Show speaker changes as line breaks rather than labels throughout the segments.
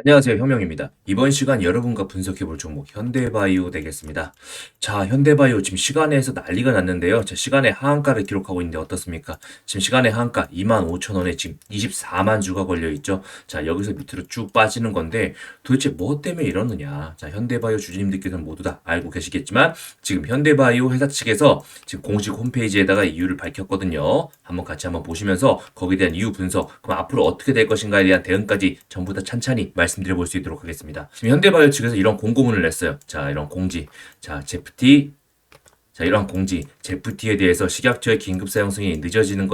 안녕하세요, 혁명입니다. 이번 시간 여러분과 분석해볼 종목 현대바이오 되겠습니다. 자, 현대바이오 지금 시간에서 난리가 났는데요. 자, 시간의 하한가를 기록하고 있는데 어떻습니까? 지금 시간의 하한가 25,000원에 지금 24만 주가 걸려있죠. 자, 여기서 밑으로 쭉 빠지는 건데 도대체 뭐 때문에 이러느냐. 자, 현대바이오 주주님들께서는 모두 다 알고 계시겠지만 지금 현대바이오 회사 측에서 지금 공식 홈페이지에다가 이유를 밝혔거든요. 한번 보시면서 거기에 대한 이유 분석, 그럼 앞으로 어떻게 될 것인가에 대한 대응까지 전부 다 찬찬히 말씀드려 볼 수 있도록 하겠습니다. 지금 현대바이오 측에서 이런 공고문을 냈어요. 자, 이런 공지. 자, 제프티. 자, 이런 공지. 제프티에 대해서 식약처의 긴급 사용 승인이 늦어지는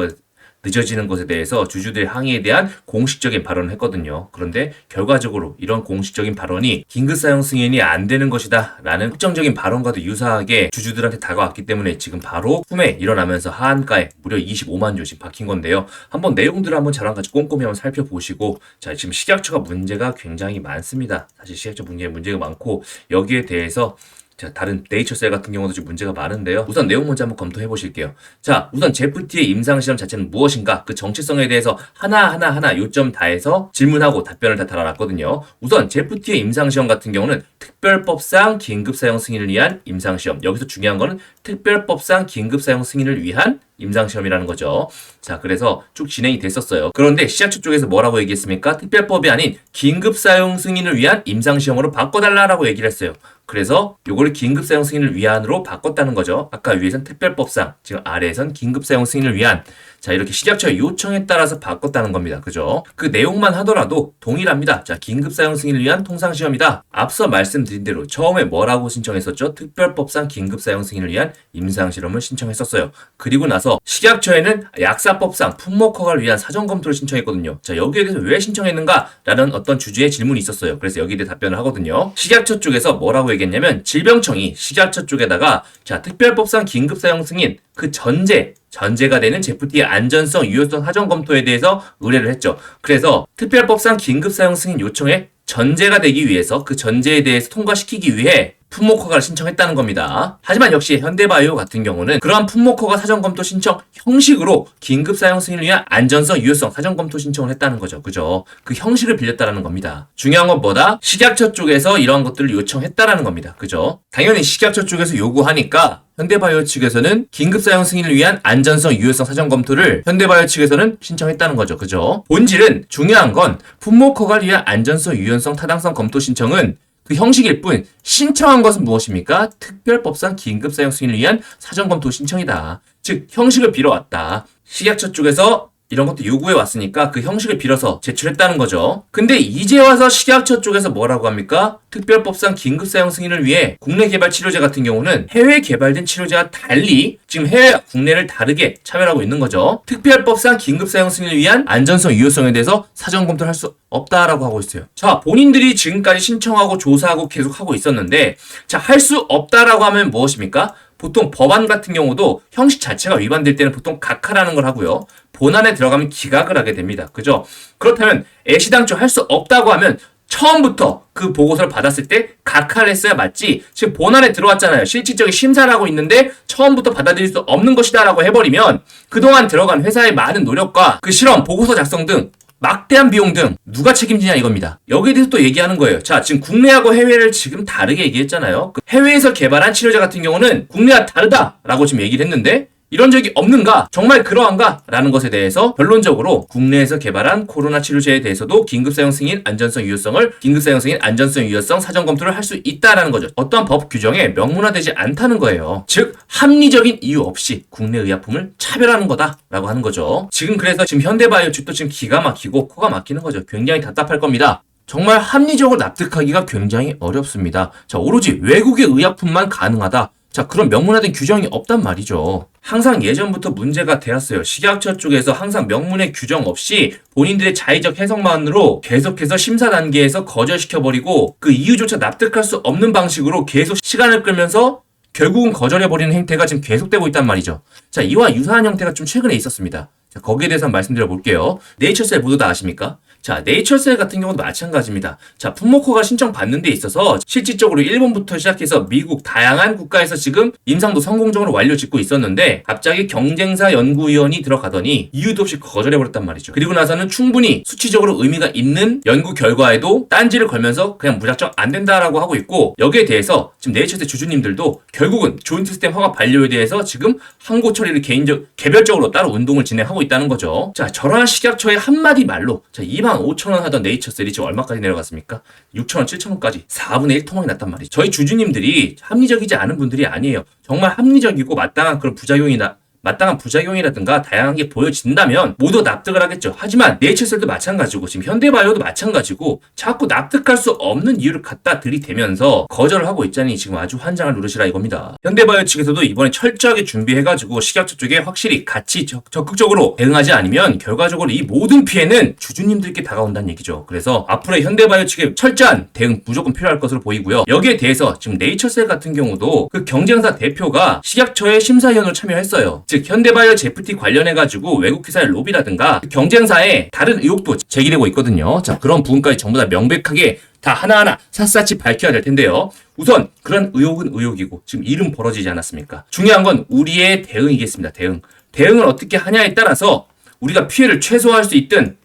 것에 대해서 주주들의 항의에 대한 공식적인 발언을 했거든요. 그런데 결과적으로 이런 공식적인 발언이 긴급 사용 승인이 안 되는 것이다 라는 확정적인 발언과도 유사하게 주주들한테 다가왔기 때문에 지금 바로 품에 일어나면서 하한가에 무려 25만 주 지금 박힌 건데요. 한번 내용들을 한번 저랑 같이 꼼꼼히 한번 살펴보시고, 자, 지금 식약처가 문제가 굉장히 많습니다. 사실 식약처 문제가 많고 여기에 대해서 자, 다른 네이처셀 같은 경우도 좀 문제가 많은데요. 우선 내용 먼저 한번 검토해 보실게요. 자, 우선 제프티의 임상시험 자체는 무엇인가? 그 정체성에 대해서 하나 요점 다해서 질문하고 답변을 다 달아놨거든요. 우선 제프티의 임상시험 같은 경우는 특별법상 긴급사용 승인을 위한 임상시험. 여기서 중요한 거는 특별법상 긴급사용 승인을 위한 임상시험이라는 거죠. 자, 그래서 쭉 진행이 됐었어요. 그런데 시작처 쪽에서 뭐라고 얘기했습니까? 특별법이 아닌 긴급사용 승인을 위한 임상시험으로 바꿔달라고 얘기를 했어요. 그래서 요거를 긴급사용 승인을 위한으로 바꿨다는 거죠. 아까 위에선 특별법상, 지금 아래에선 긴급사용 승인을 위한, 자, 이렇게 식약처의 요청에 따라서 바꿨다는 겁니다. 그죠? 그 내용만 하더라도 동일합니다. 자, 긴급사용 승인을 위한 통상시험이다. 앞서 말씀드린 대로 처음에 뭐라고 신청했었죠? 특별법상 긴급사용 승인을 위한 임상실험을 신청했었어요. 그리고 나서 식약처에는 약사법상 품목 허가를 위한 사전검토를 신청했거든요. 자, 여기에 대해서 왜 신청했는가라는 어떤 주주의 질문이 있었어요. 그래서 여기에 대해 답변을 하거든요. 식약처 쪽에서 뭐라고 얘기했냐면 질병청이 식약처 쪽에다가 자, 특별법상 긴급사용 승인 그 전제가 되는 제프티의 안전성, 유효성 사전 검토에 대해서 의뢰를 했죠. 그래서 특별법상 긴급사용 승인 요청에 전제가 되기 위해서 그 전제에 대해서 통과시키기 위해 품목허가를 신청했다는 겁니다. 하지만 역시 현대바이오 같은 경우는 그러한 품목허가 사전검토 신청 형식으로 긴급사용 승인을 위한 안전성, 유효성 사전검토 신청을 했다는 거죠. 그죠? 그 형식을 빌렸다는 겁니다. 중요한 건 뭐다? 식약처 쪽에서 이러한 것들을 요청했다라는 겁니다. 그죠? 당연히 식약처 쪽에서 요구하니까 현대바이오 측에서는 긴급사용 승인을 위한 안전성, 유효성 사전검토를 현대바이오 측에서는 신청했다는 거죠. 그죠? 본질은 중요한 건 품목허가를 위한 안전성, 유효성, 타당성 검토 신청은 그 형식일 뿐 신청한 것은 무엇입니까? 특별법상 긴급사용 승인을 위한 사전검토 신청이다. 즉 형식을 빌어왔다. 식약처 쪽에서 이런 것도 요구해 왔으니까 그 형식을 빌어서 제출했다는 거죠. 근데 이제 와서 식약처 쪽에서 뭐라고 합니까? 특별법상 긴급사용 승인을 위해 국내 개발 치료제 같은 경우는 해외 개발된 치료제와 달리 지금 해외와 국내를 다르게 차별하고 있는 거죠. 특별법상 긴급사용 승인을 위한 안전성, 유효성에 대해서 사전 검토를 할 수 없다라고 하고 있어요. 자, 본인들이 지금까지 신청하고 조사하고 계속 하고 있었는데 자, 할 수 없다라고 하면 무엇입니까? 보통 법안 같은 경우도 형식 자체가 위반될 때는 보통 각하라는 걸 하고요. 본안에 들어가면 기각을 하게 됩니다. 그죠? 그렇다면 애시당초 할 수 없다고 하면 처음부터 그 보고서를 받았을 때 각하를 했어야 맞지. 지금 본안에 들어왔잖아요. 실질적인 심사를 하고 있는데 처음부터 받아들일 수 없는 것이다 라고 해버리면 그동안 들어간 회사의 많은 노력과 그 실험, 보고서 작성 등 막대한 비용 등 누가 책임지냐 이겁니다. 여기에 대해서 또 얘기하는 거예요. 자, 지금 국내하고 해외를 지금 다르게 얘기했잖아요. 해외에서 개발한 치료제 같은 경우는 국내와 다르다라고 지금 얘기를 했는데 이런 적이 없는가? 정말 그러한가? 라는 것에 대해서 결론적으로 국내에서 개발한 코로나 치료제에 대해서도 긴급사용 승인, 안전성, 유효성을 긴급사용 승인, 안전성, 유효성 사전 검토를 할 수 있다라는 거죠. 어떠한 법 규정에 명문화되지 않다는 거예요. 즉 합리적인 이유 없이 국내 의약품을 차별하는 거다라고 하는 거죠. 그래서 지금 현대바이오 측도 지금 기가 막히고 코가 막히는 거죠. 굉장히 답답할 겁니다. 정말 합리적으로 납득하기가 굉장히 어렵습니다. 자, 오로지 외국의 의약품만 가능하다. 자, 그런 명문화된 규정이 없단 말이죠. 항상 예전부터 문제가 되었어요. 식약처 쪽에서 항상 명문의 규정 없이 본인들의 자의적 해석만으로 계속해서 심사 단계에서 거절시켜버리고 그 이유조차 납득할 수 없는 방식으로 계속 시간을 끌면서 결국은 거절해버리는 행태가 지금 계속되고 있단 말이죠. 자, 이와 유사한 형태가 좀 최근에 있었습니다. 자, 거기에 대해서 한번 말씀드려 볼게요. 네이처셀 모두 다 아십니까? 자, 네이처셀 같은 경우도 마찬가지입니다. 자, 풋모커가 신청받는 데 있어서 실질적으로 일본부터 시작해서 미국 다양한 국가에서 지금 임상도 성공적으로 완료 짓고 있었는데 갑자기 경쟁사 연구위원이 들어가더니 이유도 없이 거절해버렸단 말이죠. 그리고 나서는 충분히 수치적으로 의미가 있는 연구 결과에도 딴지를 걸면서 그냥 무작정 안 된다라고 하고 있고, 여기에 대해서 지금 네이처셀 주주님들도 결국은 조인트 시스템 허가 반려에 대해서 지금 항고 처리를 개별적으로 따로 운동을 진행하고 있다는 거죠. 자, 저러한 식약처의 한마디 말로 자, 25,000원 하던 네이처셀이 지금 얼마까지 내려갔습니까? 6,000원, 7,000원까지 4분의 1 토막이 났단 말이죠. 저희 주주님들이 합리적이지 않은 분들이 아니에요. 정말 합리적이고 마땅한 그런 마땅한 부작용이라든가 다양한 게 보여진다면 모두 납득을 하겠죠. 하지만 네이처셀도 마찬가지고 지금 현대바이오도 마찬가지고 자꾸 납득할 수 없는 이유를 갖다 들이대면서 거절을 하고 있자니 지금 아주 환장을 누르시라 이겁니다. 현대바이오 측에서도 이번에 철저하게 준비해가지고 식약처 쪽에 확실히 같이 적극적으로 대응하지 않으면 결과적으로 이 모든 피해는 주주님들께 다가온다는 얘기죠. 그래서 앞으로의 현대바이오 측의 철저한 대응 무조건 필요할 것으로 보이고요. 여기에 대해서 지금 네이처셀 같은 경우도 그 경쟁사 대표가 식약처의 심사위원으로 참여했어요. 즉 현대바이오 제프티 관련해가지고 외국 회사의 로비라든가 경쟁사의 다른 의혹도 제기되고 있거든요. 자, 그런 부분까지 전부 다 명백하게 다 하나하나 샅샅이 밝혀야 될 텐데요. 우선 그런 의혹은 의혹이고 지금 일은 벌어지지 않았습니까? 중요한 건 우리의 대응이겠습니다. 대응을 어떻게 하냐에 따라서 우리가 피해를 최소화할 수 있든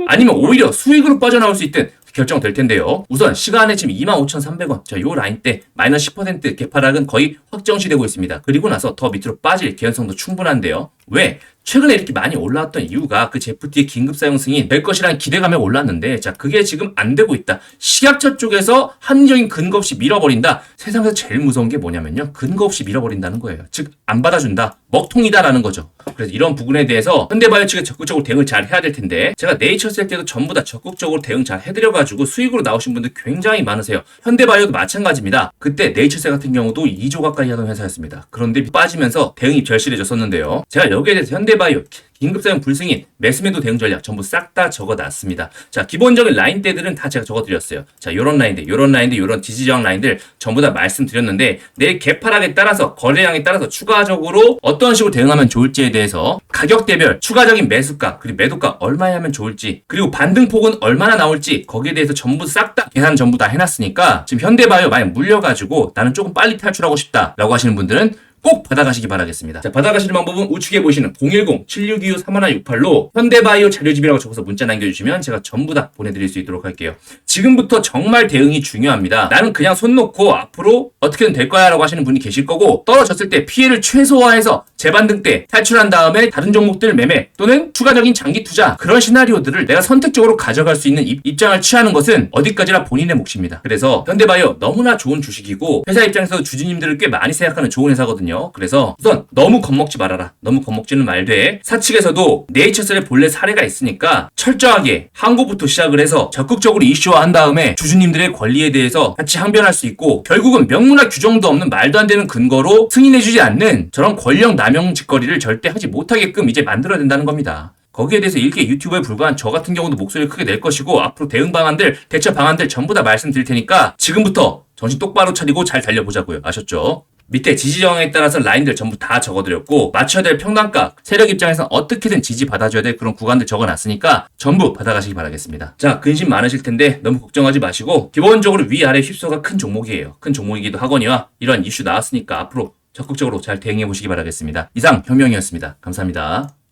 아니면 오히려 수익으로 빠져나올 수 있든 결정될 텐데요. 우선 시간에 지금 25,300원 자, 요 라인 때 마이너스 10% 개파락은 거의 확정시되고 있습니다. 그리고 나서 더 밑으로 빠질 개연성도 충분한데요. 왜? 최근에 이렇게 많이 올라왔던 이유가 그 제프티의 긴급 사용 승인 될 것이라는 기대감에 올랐는데, 자, 그게 지금 안 되고 있다. 식약처 쪽에서 합리적인 근거 없이 밀어버린다. 세상에서 제일 무서운 게 뭐냐면요, 근거 없이 밀어버린다는 거예요. 즉 안 받아준다, 먹통이다라는 거죠. 그래서 이런 부분에 대해서 현대바이오 측에 적극적으로 대응을 잘 해야 될 텐데, 제가 네이처셀 때도 전부 다 적극적으로 대응 잘 해드려가지고 수익으로 나오신 분들 굉장히 많으세요. 현대바이오도 마찬가지입니다. 그때 네이처셀 같은 경우도 2조 가까이 하던 회사였습니다. 그런데 빠지면서 대응이 절실해졌었는데요. 제가 여기에 대해서 현대바이오 긴급사용 불승인, 매수매도 대응 전략 전부 싹 다 적어놨습니다. 자, 기본적인 라인대들은 다 제가 적어드렸어요. 자, 요런 라인들, 요런 지지저항 라인들 전부 다 말씀드렸는데, 내일 개파락에 따라서, 거래량에 따라서 추가적으로 어떤 식으로 대응하면 좋을지에 대해서 가격대별 추가적인 매수가, 그리고 매도가 얼마에 하면 좋을지, 그리고 반등폭은 얼마나 나올지 거기에 대해서 전부 싹 다 계산 전부 다 해놨으니까 지금 현대바이오 만약 물려가지고 나는 조금 빨리 탈출하고 싶다 라고 하시는 분들은 꼭 받아가시기 바라겠습니다. 자, 받아가시는 방법은 우측에 보시는 010-7625-3168로 현대바이오 자료집이라고 적어서 문자 남겨주시면 제가 전부 다 보내드릴 수 있도록 할게요. 지금부터 정말 대응이 중요합니다. 나는 그냥 손 놓고 앞으로 어떻게든 될 거야 라고 하시는 분이 계실 거고, 떨어졌을 때 피해를 최소화해서 재반등 때 탈출한 다음에 다른 종목들 매매 또는 추가적인 장기 투자, 그런 시나리오들을 내가 선택적으로 가져갈 수 있는 입장을 취하는 것은 어디까지나 본인의 몫입니다. 그래서 현대바이오 너무나 좋은 주식이고 회사 입장에서도 주주님들을 꽤 많이 생각하는 좋은 회사거든요. 그래서 우선 너무 겁먹지 말아라. 너무 겁먹지는 말되, 사측에서도 네이처셀의 본래 사례가 있으니까 철저하게 항고부터 시작을 해서 적극적으로 이슈화한 다음에 주주님들의 권리에 대해서 같이 항변할 수 있고, 결국은 명문화 규정도 없는 말도 안 되는 근거로 승인해주지 않는 저런 권력 남용 짓거리를 절대 하지 못하게끔 이제 만들어야 된다는 겁니다. 거기에 대해서 일개 유튜버에 불과한 저 같은 경우도 목소리를 크게 낼 것이고, 앞으로 대응 방안들, 대처 방안들 전부 다 말씀드릴 테니까 지금부터 정신 똑바로 차리고 잘 달려보자고요. 아셨죠? 밑에 지지저항에 따라서 라인들 전부 다 적어드렸고, 맞춰야 될 평단가, 세력 입장에서 어떻게든 지지받아줘야 될 그런 구간들 적어놨으니까 전부 받아가시기 바라겠습니다. 자, 근심 많으실 텐데 너무 걱정하지 마시고, 기본적으로 위아래 휩소가 큰 종목이에요. 큰 종목이기도 하거니와 이런 이슈 나왔으니까 앞으로 적극적으로 잘 대응해 보시기 바라겠습니다. 이상 현명이었습니다. 감사합니다.